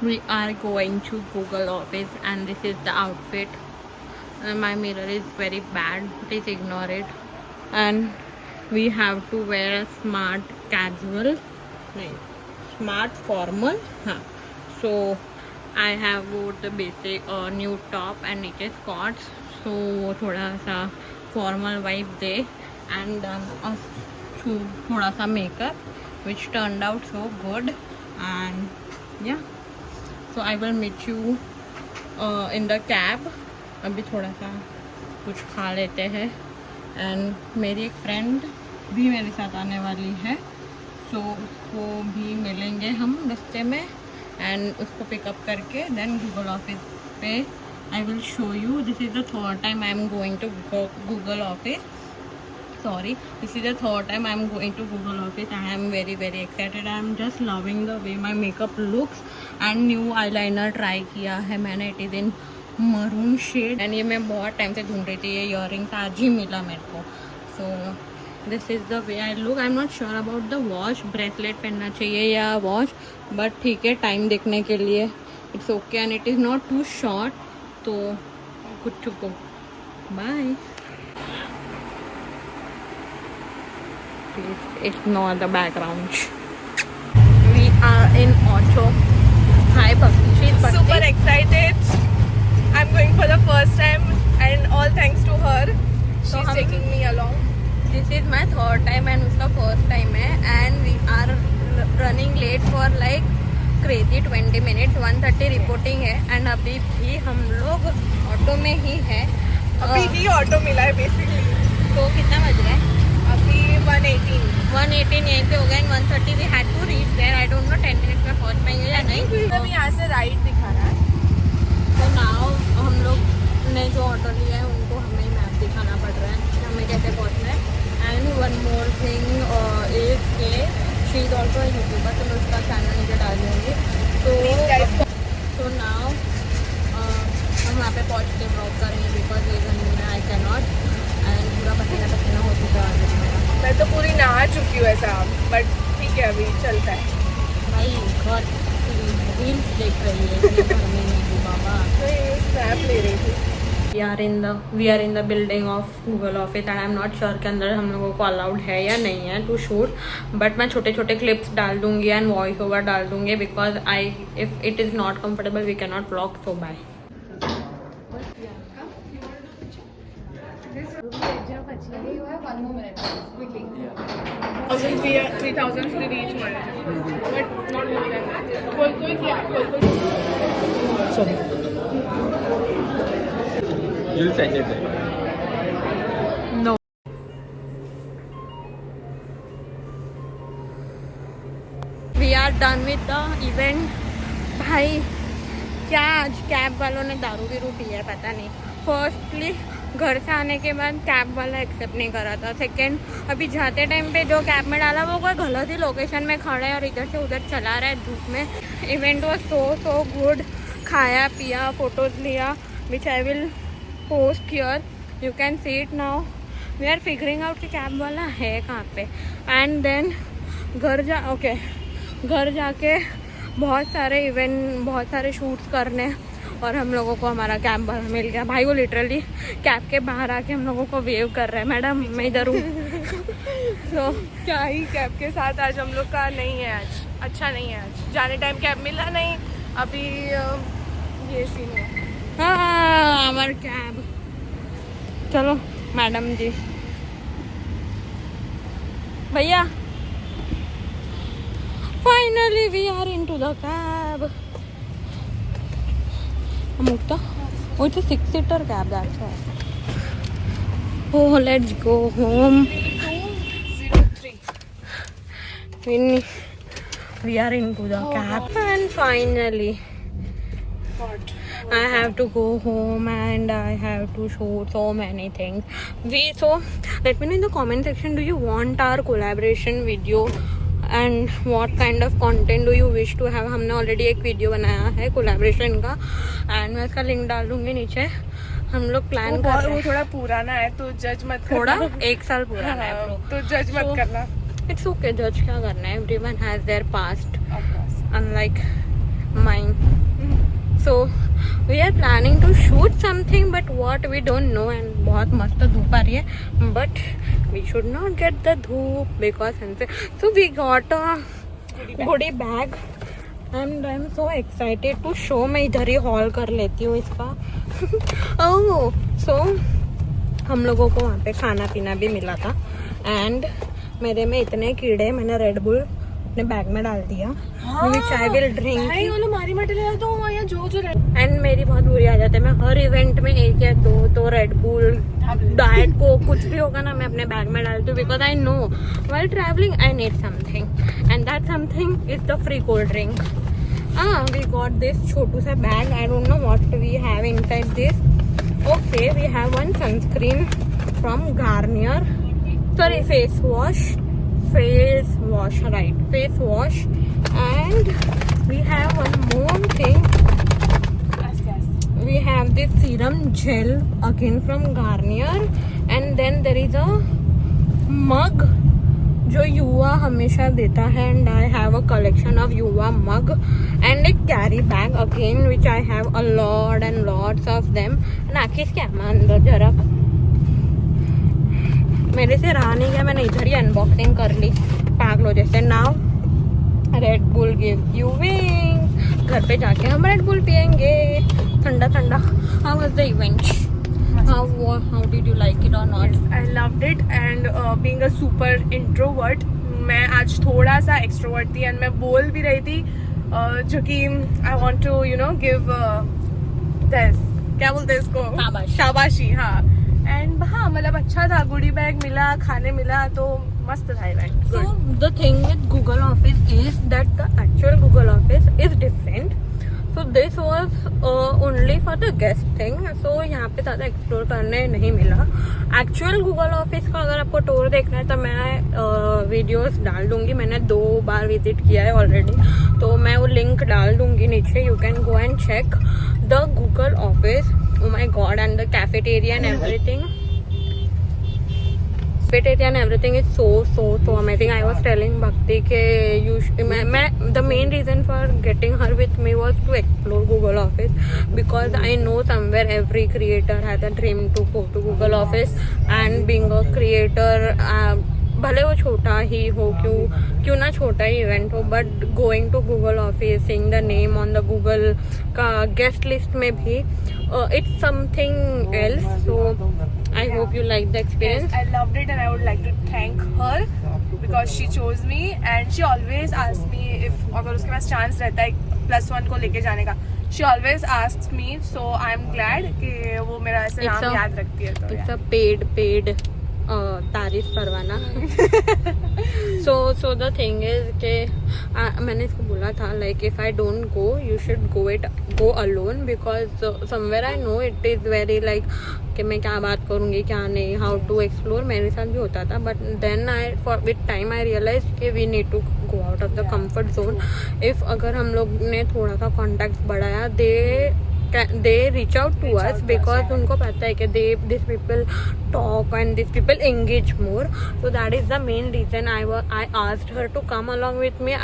We are going to Google office and this is the outfit. My mirror is very bad, please ignore it. And we have to wear a smart casual, no, smart formal. So I have wore the basic new top and नीचे skirts, so वो थोड़ा सा formal vibe they, and थोड़ा सा makeup which turned out so good. And yeah, so I will meet you in the cab. अभी थोड़ा सा कुछ खा लेते हैं एंड मेरी एक फ्रेंड भी मेरे साथ आने वाली है, सो उसको भी मिलेंगे हम रास्ते में एंड उसको पिकअप करके देन गूगल ऑफिस पे I will show you. This is the third time I am going to Google office. Sorry, this is the third time I am going to Google office. I am very excited. I am just loving the way my makeup looks and new eyeliner try किया है मैंने. It is in maroon shade and ये मैं बहुत time से ढूंढ रही थी. ये इयररिंग्स आज ही मिला मेरे को. So this is the way I look. I am not sure about the watch. Bracelet पहनना चाहिए या वॉच, बट ठीक है टाइम देखने के लिए it's okay and it is not too short. तो good to go. Bye. Please ignore the background. We are in auto. Hi Bhakti. She's Bhakti. Super excited. I'm going for the first time and all thanks to her. She's taking me along. This is my third time and उसका first time है and we are running late for like crazy 20 minutes. 1:30 reporting है and अभी भी हम लोग auto में ही है. अभी ही ऑटो मिला है बेसिकली. तो कितना बज रहा है? अभी 118 यहीं पे हो गया and 1:30 we had to reach there. I don't know 10 minutes में पहुंच पाएंगे या नहीं. मतलब यहाँ से राइट दिखा रहा है. तो नाउ हम लोग ने जो ऑटो लिया है उनको हमें मैप दिखाना पड़ रहा है कि हमें कैसे पहुंचना है. And one more thing is के शी इज ऑल्सो यूट्यूबर, तो मैं उसका चैनल नीचे डाल दूँगी. तो नाउ हम वहाँ पे पहुँच के ब्लॉग करेंगे बिकॉज ये गर्मी में आई कैन नॉट एंड पूरा पसीना हो चुका है. मैं तो पूरी नहा चुकी हूँ ऐसा, बट ठीक है अभी चलता है. भाई घर रील्स देख रही है बाबा. तो ये स्नैप ले रही थी. we are in the building of Google office and I'm not sure के अंदर हम लोगों को अलाउड है या नहीं है टू शूट, बट मैं छोटे छोटे क्लिप्स डाल दूंगी एंड वॉइस ओवर डाल दूंगी because if it is not comfortable we can not vlog. So bye. Yeah. 3,000 should reach one, but not more than that. कोई Sorry. You'll send it there. No. We are done with the event. भाई क्या आज cab वालों ने दारू भी P है पता नहीं. फर्स्टली घर से आने के बाद कैब वाला एक्सेप्ट नहीं करा था. सेकेंड अभी जाते टाइम पे जो कैब में डाला वो कोई गलत ही लोकेशन में खड़ा है और इधर से उधर चला रहा है धूप में. Event was so good. खाया पिया फोटोज लिया which I will post here. You can see it now. We are figuring out कि कैब वाला है कहाँ पे. एंड देन घर जाके बहुत सारे शूट्स करने और हम लोगों को हमारा कैब वाला मिल गया. भाई वो लिटरली कैब के बाहर आके हम लोगों को वेव कर रहा है. मैडम मैं इधर हूँ. तो क्या ही कैब के साथ आज हम लोग का नहीं है. आज अच्छा नहीं है. आज जाने टाइम कैब मिला नहीं. अभी ये सीन है. हाँ हमारा कैब. चलो मैडम जी भैया finally we are into the cab. Mukta? Oh, it's a 6-seater cab, that's why. Oh, let's go home. 0203. We are into the cab. And finally, What? I have to go home and I have to shoot so many things. So, let me know in the comment section, do you want our collaboration video? And what kind of content do you wish to have. हमने already एक video बनाया है collaboration का and मैं इसका link डाल दूंगी नीचे. हम लोग प्लान कर रहे हैं. वो थोड़ा पुराना है तो जज मत करना. थोड़ा 1 साल पुराना है ब्रो. तो जज मत करना. It's okay. जज क्या करना है. Everyone has their past. Unlike mine. So we are planning to shoot something, but what we don't know. And बहुत मस्त धूप आ रही है, but we should not get the धूप because so we got a goodie bag and I'm so excited to show. मैं इधर ही hall कर लेती हूँ इसका. Oh, so हम लोगों को वहाँ पे खाना पीना भी मिला था एंड मेरे में इतने कीड़े, मैंने रेड बुल अपने बैग में डाल दिया which I will drink. And मेरी बहुत बुरी आदत है, मैं हर इवेंट में एक या दो तो रेड बुल डाइट को कुछ भी होगा ना मैं अपने बैग में डालती हूँ because I know while traveling I need something and that something is the free cold drink. We got this छोटू सा bag. I don't know what we have inside this. Okay, we have one sunscreen from Garnier. Sorry, face wash, right? Face wash, and we have one more thing. Yes. We have this serum gel again from Garnier, and then there is a mug जो युवा हमेशा देता है and I have a collection of युवा mug and a carry bag again which I have a lot and lots of them. नाकिस क्या अंदर जरा मेरे से रहा नहीं गया, मैंने इधर ही अनबॉक्सिंग कर ली पागलों जैसे. Now red bull give you wings. घर पे जाके हम रेड बुल पियेंगे ठंडा ठंडा. How was the event? How did you like it or not? Yes, I loved it and being a super introvert, मैं आज थोड़ा सा extrovert थी and मैं बोल भी रही थी जो कि I want to give this क्या बोलते हैं इसको शाबाशी. हाँ and हाँ मतलब अच्छा था, गुडी बैग मिला, खाने मिला, तो मस्त था event. So the thing with Google Office is that the actual Google Office is different. So this was only for the guest thing. So यहाँ पे ज़्यादा एक्सप्लोर करने नहीं मिला. एक्चुअल गूगल ऑफिस का अगर आपको टूर देखना है तो मैं वीडियोस डाल दूंगी. मैंने 2 बार विजिट किया है ऑलरेडी, तो मैं वो लिंक डाल दूंगी नीचे. You can go and check the Google office. Oh my god, and the cafeteria and everything. Cafeteria and everything is so amazing. I was telling Bhakti ke the main reason for getting her with me was to explore Google Office because I know somewhere every creator has a dream to go to Google Office and being a creator भले वो छोटा ही हो, क्यों ना छोटा ही event हो, but going to Google office, seeing the name on the Google का गेस्ट लिस्ट में भी it's something else. So I hope you liked the experience. Yes, I loved it and I would like to thank her because she chose me and she always asks me if अगर उसके पास chance रहता है +1 को लेके जाने का. She always asks me, so I am glad कि वो मेरा ऐसे नाम याद रखती है. तो it's a paid तारीफ करवाना. so the thing is कि मैंने इसको बोला था like if I don't go you should go alone because somewhere I know it is very like कि मैं क्या बात करूँगी क्या नहीं, how to explore. मेरे साथ भी होता था, but then with time I realized कि we need to go out of the comfort zone. If अगर हम लोग ने थोड़ा सा contacts बढ़ाया they reach out to us because उनको पता है कि these people talk and these people engage more. So that is the main reason I asked her to come along with me.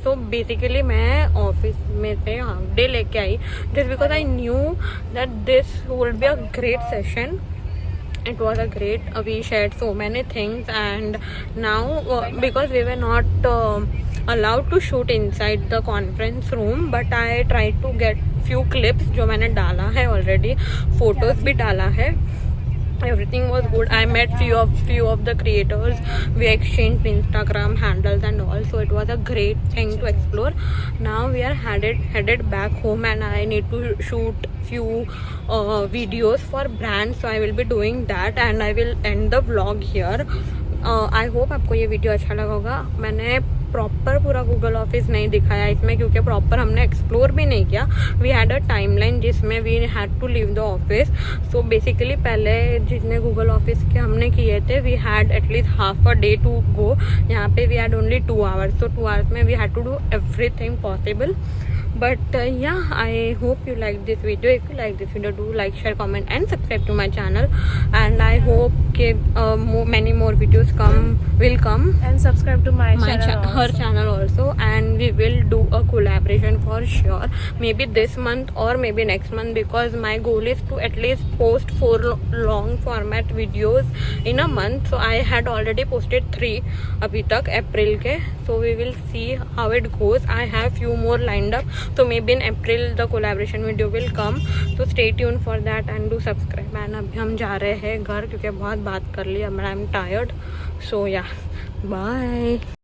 So basically मैं office में से half day लेके आई just because I knew that this would be a great session. It was a great, we shared so many things and now because we were not allowed to shoot inside the conference room, but I tried to get few clips जो मैंने डाला है already, photos भी डाला है. Everything was good. I met few of the creators. We exchanged Instagram handles and all. So it was a great thing to explore. Now we are headed back home and I need to shoot few videos for brands. So I will be doing that and I will end the vlog here. I hope आपको ये video अच्छा लगा होगा. मैंने proper पूरा Google office नहीं दिखाया इसमें क्योंकि प्रॉपर हमने एक्सप्लोर भी नहीं किया. वी हैड अ टाइमलाइन जिसमें we had to leave the office. So basically पहले जितने गूगल ऑफिस के हमने किए थे we had at least half a day to go. यहाँ पे we had only 2 hours. So 2 hours में we had to do everything possible. But yeah, I hope you like this video. If you like this video, do like, share, comment and subscribe to my channel. And I hope many more videos will come. And subscribe to my My channel. her channel also, and we will do a collaboration for sure, maybe this month or maybe next month, because my goal is to at least post 4 long format videos in a month. So I had already posted 3 abhi tak April ke, so we will see how it goes. I have few more lined up, so maybe in April the collaboration video will come, so stay tuned for that and do subscribe. And अभी हम जा रहे हैं घर क्योंकि बहुत बात कर ली, अब I am tired. So yeah, bye.